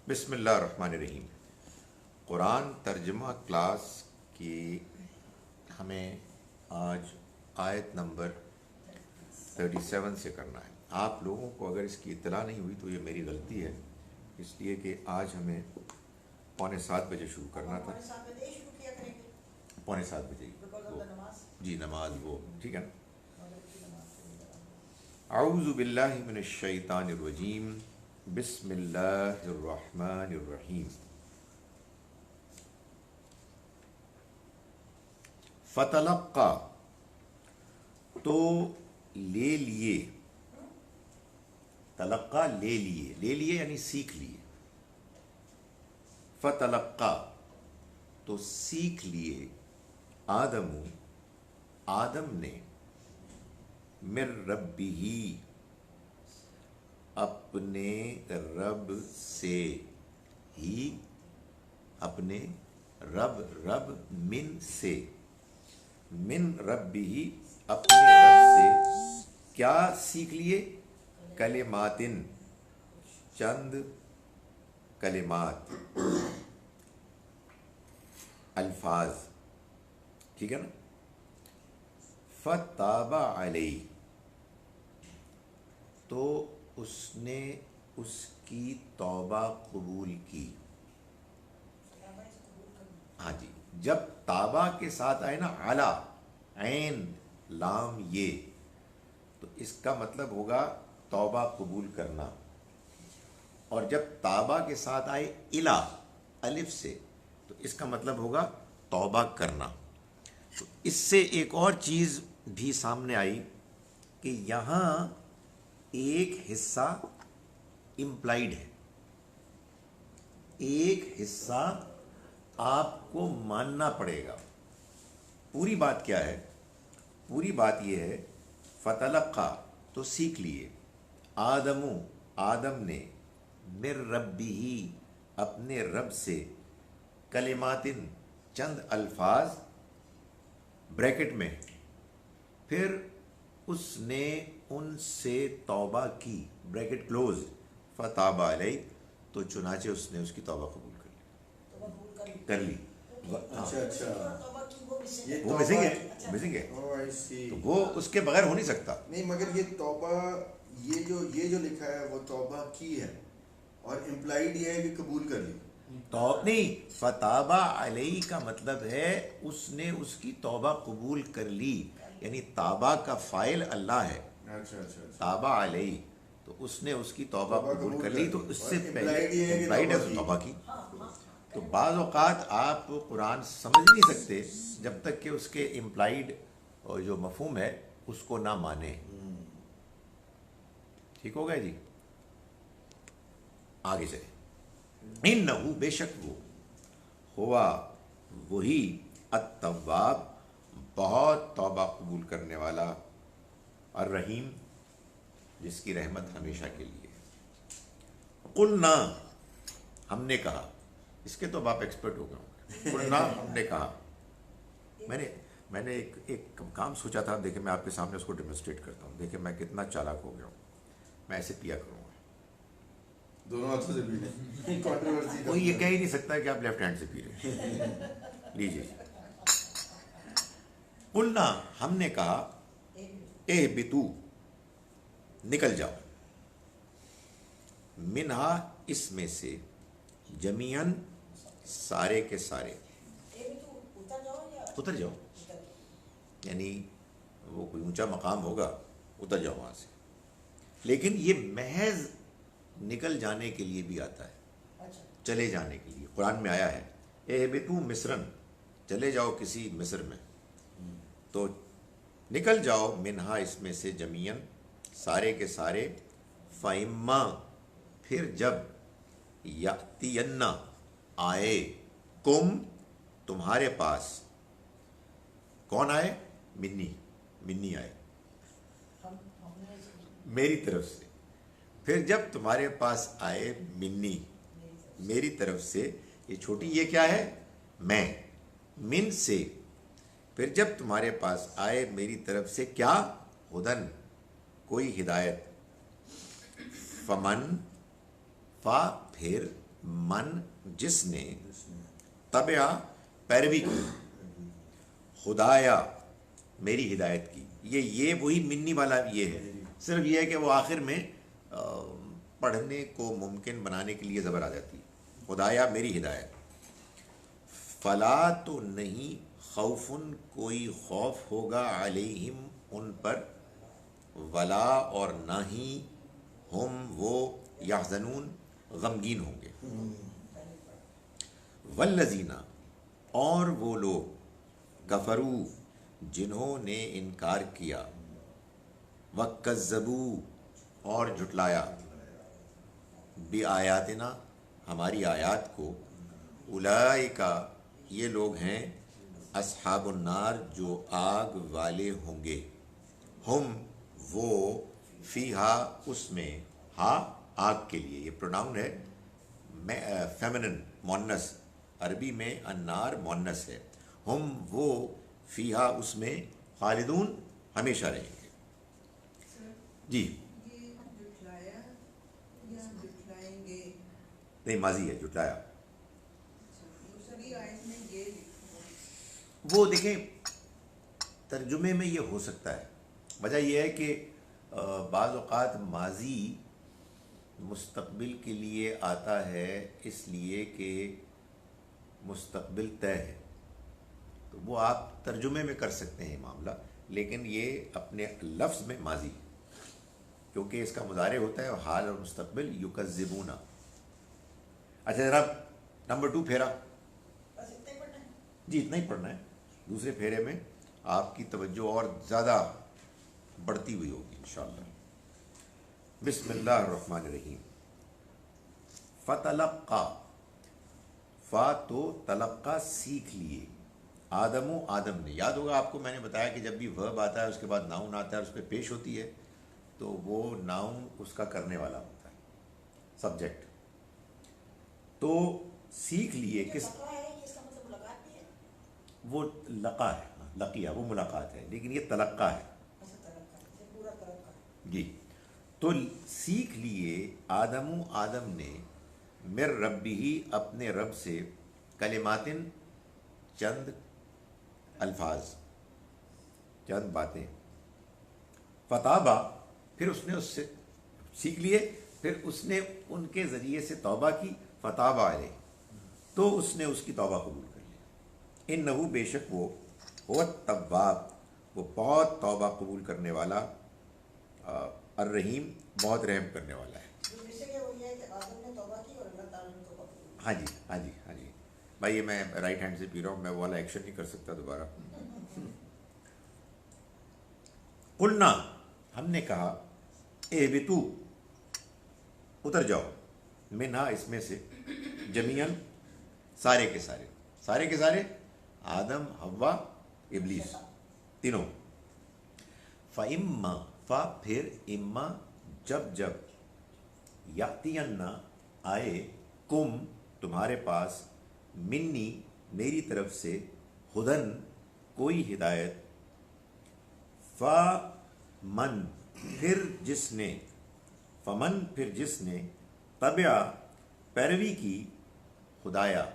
بسم اللہ الرحمن الرحیم۔ قرآن ترجمہ کلاس کی ہمیں آج آیت نمبر 37 سے کرنا ہے۔ آپ لوگوں کو اگر اس کی اطلاع نہیں ہوئی تو یہ میری غلطی ہے، اس لیے کہ آج ہمیں 6:45 بجے شروع کرنا تھا۔ 6:45 بجے جی نماز وہ ٹھیک ہے نا۔ اعوذ باللہ من الشیطان الرجیم، بسم اللہ الرحمن الرحیم۔ فتلقا تو لے لیے، تلقا لے لیے یعنی سیکھ لیے۔ فتلقا تو سیکھ لیے، آدم نے، من ربہ اپنے رب سے ہی، اپنے رب من سے، من رب ہی اپنے رب سے کیا سیکھ لیے؟ کلماتن چند کلمات، الفاظ، ٹھیک ہے نا۔ فتاب علیہ تو اس نے اس کی توبہ قبول کی۔ ہاں جی، جب تابہ کے ساتھ آئے نا علا، عین لام یہ، تو اس کا مطلب ہوگا توبہ قبول کرنا، اور جب تابہ کے ساتھ آئے الا الف سے تو اس کا مطلب ہوگا توبہ کرنا۔ تو اس سے ایک اور چیز بھی سامنے آئی کہ یہاں ایک حصہ امپلائیڈ ہے، ایک حصہ آپ کو ماننا پڑے گا۔ پوری بات کیا ہے؟ پوری بات یہ ہے، فتلقا تو سیکھ لیے، آدم نے، من ربہ اپنے رب سے، کلماتن چند الفاظ، بریکٹ میں، پھر اس نے ان سے توبہ کی، بریکٹ کلوز، فتاب علیہ تو چنانچہ اس نے اس کی توبہ قبول کر لی۔ وہ مسنگ ہے تو وہ اس کے بغیر ہو نہیں سکتا۔ نہیں، مگر یہ توبہ، یہ جو لکھا ہے وہ توبہ کی ہے، اور امپلائیڈ یہ ہے کہ قبول کر لی۔ نہیں، فتابہ علیہ کا مطلب ہے اس نے اس کی توبہ قبول کر لی، یعنی تابہ کا فاعل اللہ ہے۔ اچھا، تابہ علیہ تو اس نے اس کی توبہ قبول کر لی، تو اس سے اور پہلے implied ہے کہ توبہ کی۔ تو بعض اوقات آپ قرآن سمجھ نہیں سکتے جب تک کہ اس کے امپلائیڈ اور جو مفہوم ہے اس کو نہ مانے۔ ٹھیک ہو گیا جی؟ آگے چلے۔ انہو بے شک وہ، ہوا وہی، التواب بہت توبہ قبول کرنے والا، الرحیم جس کی رحمت ہمیشہ کے لیے۔ قلنا ہم نے کہا، اس کے تو باپ ایکسپرٹ ہو گئے۔ قلنا ہم نے کہا، میں نے ایک کام سوچا تھا، دیکھیں میں آپ کے سامنے اس کو ڈیمونسٹریٹ کرتا ہوں، دیکھیں میں کتنا چالاک ہو گیا ہوں۔ میں ایسے پیا کروں گا، دونوں ہاتھوں سے پی لیں، کنٹروورسی۔ کوئی یہ کہہ ہی نہیں سکتا کہ آپ لیفٹ ہینڈ سے پی رہے ہیں۔ لیجیے، قلنا ہم نے کہا، اہبطوا نکل جاؤ، منہا اس میں سے، جمیعاً سارے کے سارے، اتر جاؤ، یعنی وہ کوئی اونچا مقام ہوگا، اتر جاؤ وہاں سے۔ لیکن یہ محض نکل جانے کے لیے بھی آتا ہے، چلے جانے کے لیے قرآن میں آیا ہے، اہبطوا مصرا، چلے جاؤ کسی مصر میں، تو نکل جاؤ، منہا اس میں سے، جمیعاً سارے کے سارے، فَإِمَّا پھر جب، یأتین آئے، کم تمہارے پاس، کون آئے؟ منی آئے، میری طرف سے، پھر جب تمہارے پاس آئے، منی میری طرف سے، یہ چھوٹی یہ کیا ہے؟ میں، من سے، پھر جب تمہارے پاس آئے میری طرف سے، کیا؟ ہدن کوئی ہدایت، فمن، فا پھر، من جس نے تبع پیروی کی خدایا میری ہدایت کی. یہ وہی منی والا یہ ہے, صرف یہ ہے کہ وہ آخر میں پڑھنے کو ممکن بنانے کے لیے زبر آ جاتی ہے. خدایا میری ہدایت. فلا تو نہیں خوفن کوئی خوف ہوگا علیہم ان پر, ولا اور نہ ہی ہم وہ یحزنون غمگین ہوں گے. والذین اور وہ لوگ کفروا جنہوں نے انکار کیا, وکذبوا اور جھٹلایا, بآیاتنا ہماری آیات کو, اولئک یہ لوگ ہیں اصحاب النار جو آگ والے ہوں گے, ہم وہ فیہا اس میں, ہا آگ کے لیے, یہ پروناؤن ہے فیمنن مونس, عربی میں النار مونس ہے, ہم وہ فیہا اس میں خالدون ہمیشہ رہیں گے. جی نہیں ماضی ہے جھٹلایا. وہ دیکھیں ترجمے میں یہ ہو سکتا ہے, وجہ یہ ہے کہ بعض اوقات ماضی مستقبل کے لیے آتا ہے اس لیے کہ مستقبل طے ہے, تو وہ آپ ترجمے میں کر سکتے ہیں معاملہ, لیکن یہ اپنے لفظ میں ماضی, کیونکہ اس کا مضارع ہوتا ہے حال اور مستقبل یکذبون. اچھا جناب نمبر 2 پھیرا. جی اتنا ہی پڑھنا ہے, دوسرے پھیرے میں آپ کی توجہ اور زیادہ بڑھتی ہوئی ہوگی انشاءاللہ. بسم اللہ الرحمن الرحیم. فتلقا, فا تو تلقا سیکھ لیے, آدم نے, یاد ہوگا آپ کو میں نے بتایا کہ جب بھی ورب آتا ہے اس کے بعد ناؤن آتا ہے اور اس پہ پیش ہوتی ہے تو وہ ناؤن اس کا کرنے والا ہوتا ہے, سبجیکٹ. تو سیکھ لیے کس, وہ لقا ہے, لقیہ وہ ملاقات ہے, لیکن یہ تلقا ہے. جی تو سیکھ لیے آدم نے مر ربی اپنے رب سے, کلماتن چند الفاظ چند باتیں, فتابہ پھر اس نے اس سے سیکھ لیے, پھر اس نے ان کے ذریعے سے توبہ کی, فتابہ علیہ تو اس نے اس کی توبہ قبول کر لی. انہ بے شک وہ هو التواب, وہ بہت توبہ قبول کرنے والا, الرحیم بہت رحم کرنے والا ہے. ہاں جی ہاں جی ہاں جی بھائی, یہ میں رائٹ ہینڈ سے پی رہا ہوں, میں وہ والا ایکشن نہیں کر سکتا دوبارہ. قلنا ہم نے کہا, اہبطوا اتر جاؤ, منہا اس میں سے, جمیعاً سارے کے سارے, سارے کے سارے آدم حوا ابلیس تینوں. فَإِمَّا فا پھر, اما جب, یاتین آئے, کم تمہارے پاس, منی میری طرف سے, ہدن کوئی ہدایت, فمن پھر جس نے, تبع پیروی کی, خدایا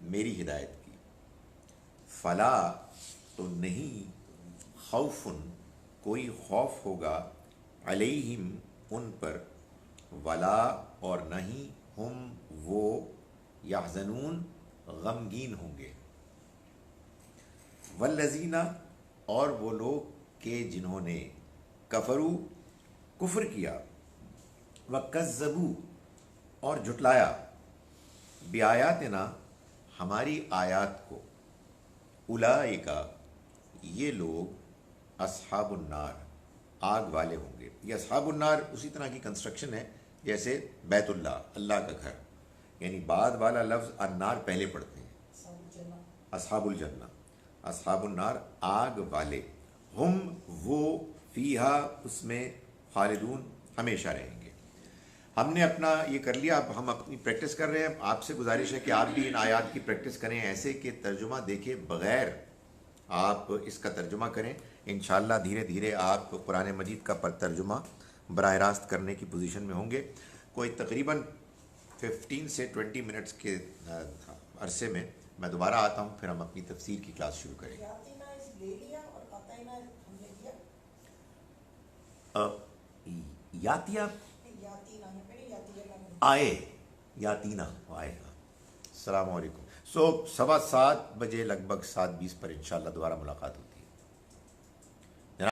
میری ہدایت کی, فلا تو نہیں, خوفن کوئی خوف ہوگا, علیہم ان پر, ولا اور نہیں, ہم وہ, یحزنون غمگین ہوں گے. والذین اور وہ لوگ کہ جنہوں نے, کفروا کفر کیا, وکذبوا اور جھٹلایا, بآیاتنا ہماری آیات کو, اولئک یہ لوگ, اصحاب النار آگ والے ہوں گے. یہ اصحاب النار اسی طرح کی کنسٹرکشن ہے جیسے بیت اللہ, اللہ کا گھر, یعنی بعد والا لفظ النار پہلے پڑھتے ہیں, اصحاب الجنہ, اصحاب النار آگ والے, ہم وہ فیہا اس میں, خالدون ہمیشہ رہیں گے. ہم نے اپنا یہ کر لیا, اب ہم اپنی پریکٹس کر رہے ہیں. آپ سے گزارش ہے کہ آپ بھی ان آیات کی پریکٹس کریں, ایسے کہ ترجمہ دیکھے بغیر آپ اس کا ترجمہ کریں. انشاءاللہ دھیرے دھیرے آپ قرآن مجید کا ترجمہ براہ راست کرنے کی پوزیشن میں ہوں گے. کوئی تقریباً 15 سے 20 منٹس کے عرصے میں میں دوبارہ آتا ہوں، پھر ہم اپنی تفسیر کی کلاس شروع کریں گے. یاتیہ آئے، یاتینا آئے. السلام علیکم. 7:15 بجے لگ بھگ 7:20 پر انشاءاللہ دوبارہ ملاقات ہوتی ہے.